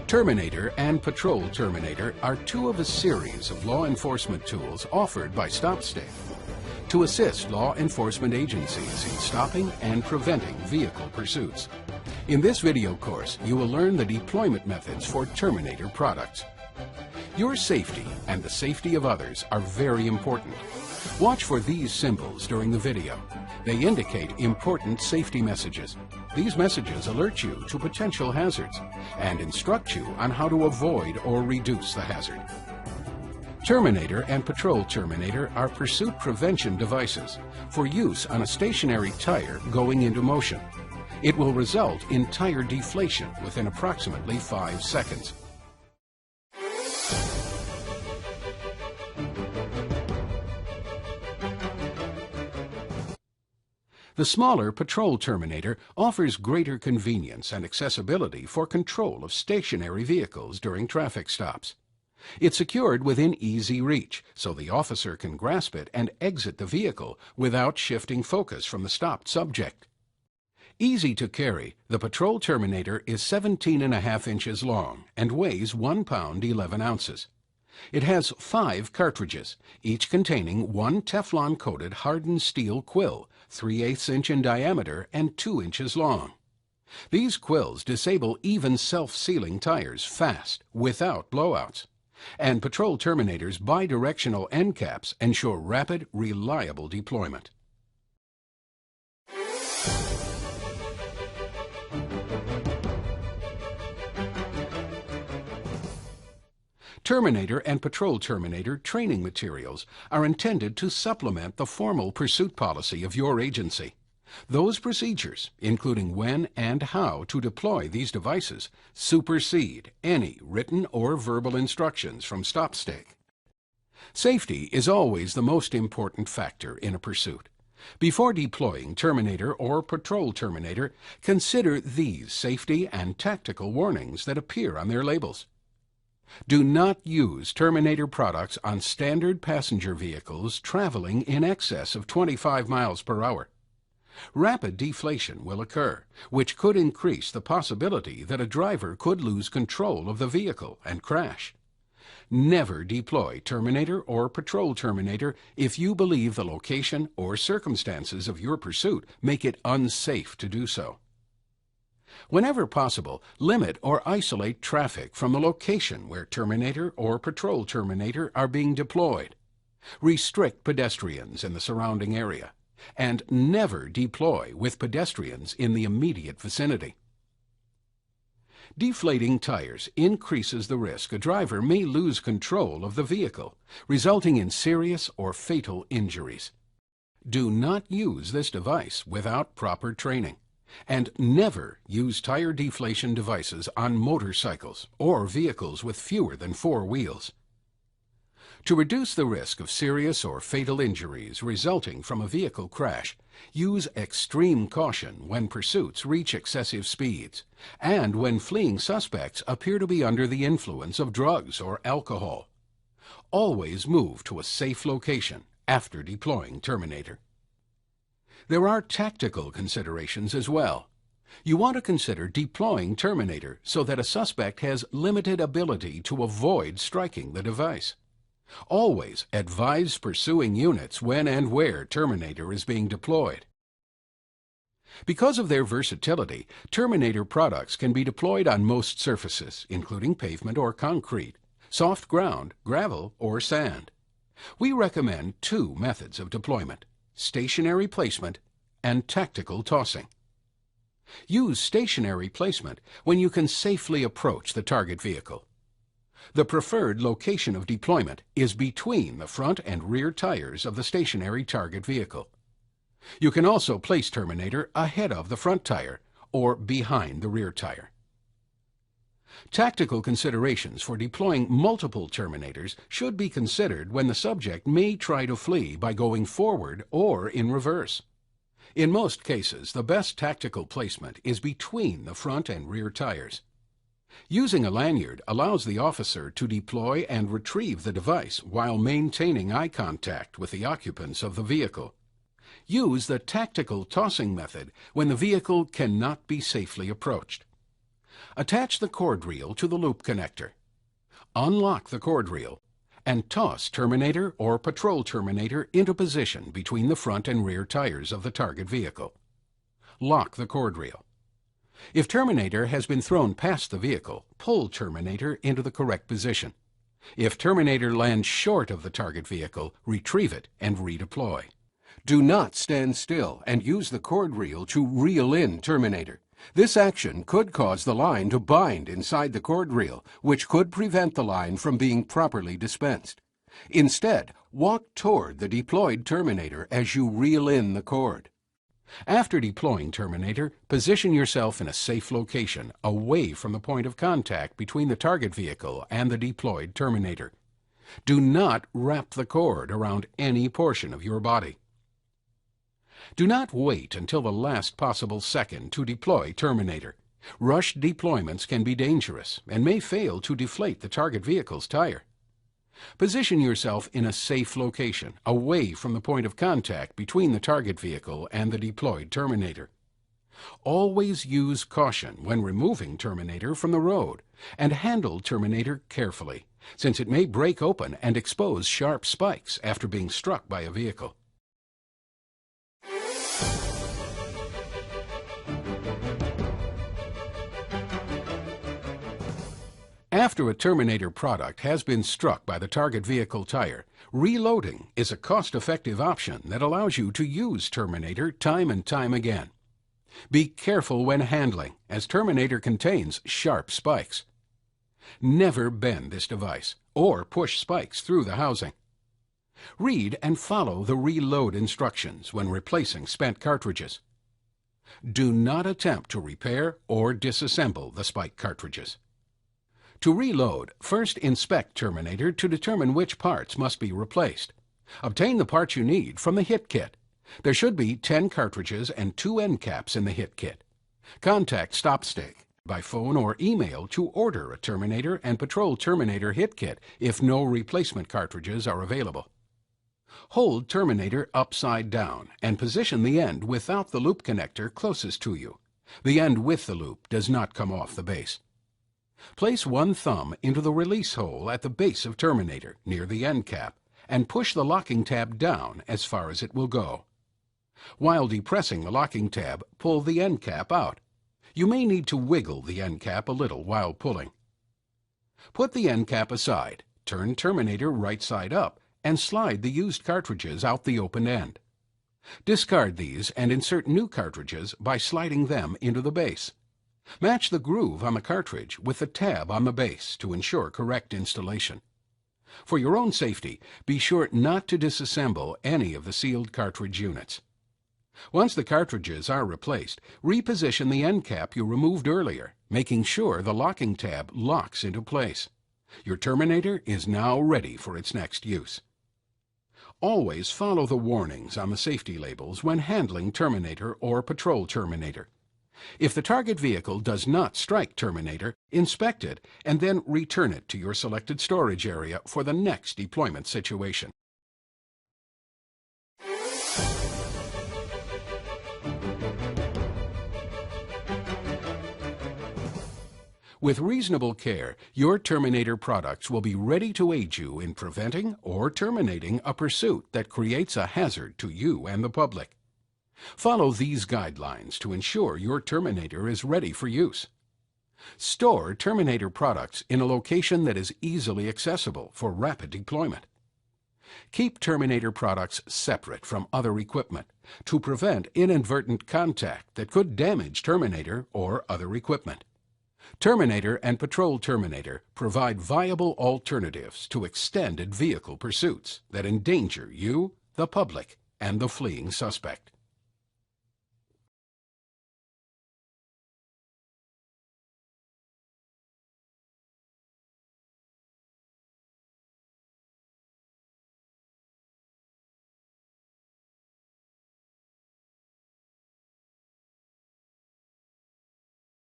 Terminator and Patrol Terminator are two of a series of law enforcement tools offered by StopStick to assist law enforcement agencies in stopping and preventing vehicle pursuits. In this video course, you will learn the deployment methods for Terminator products. Your safety and the safety of others are very important. Watch for these symbols during the video. They indicate important safety messages. These messages alert you to potential hazards and instruct you on how to avoid or reduce the hazard. Terminator and Patrol Terminator are pursuit prevention devices for use on a stationary tire going into motion. It will result in tire deflation within approximately 5 seconds. The smaller Patrol Terminator offers greater convenience and accessibility for control of stationary vehicles during traffic stops. It's secured within easy reach, so the officer can grasp it and exit the vehicle without shifting focus from the stopped subject. Easy to carry, the Patrol Terminator is 17.5 inches long and weighs 1 pound 11 ounces. It has 5 cartridges, each containing one Teflon-coated hardened steel quill, 3/8 inch in diameter and 2 inches long. These quills disable even self-sealing tires fast, without blowouts. And Patrol Terminator's bidirectional end caps ensure rapid, reliable deployment. Terminator and Patrol Terminator training materials are intended to supplement the formal pursuit policy of your agency. Those procedures, including when and how to deploy these devices, supersede any written or verbal instructions from StopStick. Safety is always the most important factor in a pursuit. Before deploying Terminator or Patrol Terminator, consider these safety and tactical warnings that appear on their labels. Do not use Terminator products on standard passenger vehicles traveling in excess of 25 miles per hour. Rapid deflation will occur, which could increase the possibility that a driver could lose control of the vehicle and crash. Never deploy Terminator or Patrol Terminator if you believe the location or circumstances of your pursuit make it unsafe to do so. Whenever possible, limit or isolate traffic from the location where Terminator or Patrol Terminator are being deployed. Restrict pedestrians in the surrounding area, and never deploy with pedestrians in the immediate vicinity. Deflating tires increases the risk a driver may lose control of the vehicle, resulting in serious or fatal injuries. Do not use this device without proper training. And never use tire deflation devices on motorcycles or vehicles with fewer than 4 wheels. To reduce the risk of serious or fatal injuries resulting from a vehicle crash, use extreme caution when pursuits reach excessive speeds and when fleeing suspects appear to be under the influence of drugs or alcohol. Always move to a safe location after deploying Terminator. There are tactical considerations as well. You want to consider deploying Terminator so that a suspect has limited ability to avoid striking the device. Always advise pursuing units when and where Terminator is being deployed. Because of their versatility, Terminator products can be deployed on most surfaces, including pavement or concrete, soft ground, gravel, or sand. We recommend 2 methods of deployment: stationary placement and tactical tossing. Use stationary placement when you can safely approach the target vehicle. The preferred location of deployment is between the front and rear tires of the stationary target vehicle. You can also place Terminator ahead of the front tire or behind the rear tire. Tactical considerations for deploying multiple Terminators should be considered when the subject may try to flee by going forward or in reverse. In most cases, the best tactical placement is between the front and rear tires. Using a lanyard allows the officer to deploy and retrieve the device while maintaining eye contact with the occupants of the vehicle. Use the tactical tossing method when the vehicle cannot be safely approached. Attach the cord reel to the loop connector. Unlock the cord reel and toss Terminator or Patrol Terminator into position between the front and rear tires of the target vehicle. Lock the cord reel. If Terminator has been thrown past the vehicle, pull Terminator into the correct position. If Terminator lands short of the target vehicle, retrieve it and redeploy. Do not stand still and use the cord reel to reel in Terminator. This action could cause the line to bind inside the cord reel, which could prevent the line from being properly dispensed. Instead, walk toward the deployed Terminator as you reel in the cord. After deploying Terminator, position yourself in a safe location away from the point of contact between the target vehicle and the deployed Terminator. Do not wrap the cord around any portion of your body. Do not wait until the last possible second to deploy Terminator. Rushed deployments can be dangerous and may fail to deflate the target vehicle's tire. Position yourself in a safe location, away from the point of contact between the target vehicle and the deployed Terminator. Always use caution when removing Terminator from the road, and handle Terminator carefully, since it may break open and expose sharp spikes after being struck by a vehicle. After a Terminator product has been struck by the target vehicle tire, reloading is a cost-effective option that allows you to use Terminator time and time again. Be careful when handling, as Terminator contains sharp spikes. Never bend this device or push spikes through the housing. Read and follow the reload instructions when replacing spent cartridges. Do not attempt to repair or disassemble the spike cartridges. To reload, first inspect Terminator to determine which parts must be replaced. Obtain the parts you need from the hit kit. There should be 10 cartridges and 2 end caps in the hit kit. Contact StopStick by phone or email to order a Terminator and Patrol Terminator hit kit if no replacement cartridges are available. Hold Terminator upside down and position the end without the loop connector closest to you. The end with the loop does not come off the base. Place one thumb into the release hole at the base of Terminator, near the end cap, and push the locking tab down as far as it will go. While depressing the locking tab, pull the end cap out. You may need to wiggle the end cap a little while pulling. Put the end cap aside, turn Terminator right side up, and slide the used cartridges out the open end. Discard these and insert new cartridges by sliding them into the base. Match the groove on the cartridge with the tab on the base to ensure correct installation. For your own safety, be sure not to disassemble any of the sealed cartridge units. Once the cartridges are replaced, reposition the end cap you removed earlier, making sure the locking tab locks into place. Your Terminator is now ready for its next use. Always follow the warnings on the safety labels when handling Terminator or Patrol Terminator. If the target vehicle does not strike Terminator, inspect it and then return it to your selected storage area for the next deployment situation. With reasonable care, your Terminator products will be ready to aid you in preventing or terminating a pursuit that creates a hazard to you and the public. Follow these guidelines to ensure your Terminator is ready for use. Store Terminator products in a location that is easily accessible for rapid deployment. Keep Terminator products separate from other equipment to prevent inadvertent contact that could damage Terminator or other equipment. Terminator and Patrol Terminator provide viable alternatives to extended vehicle pursuits that endanger you, the public, and the fleeing suspect.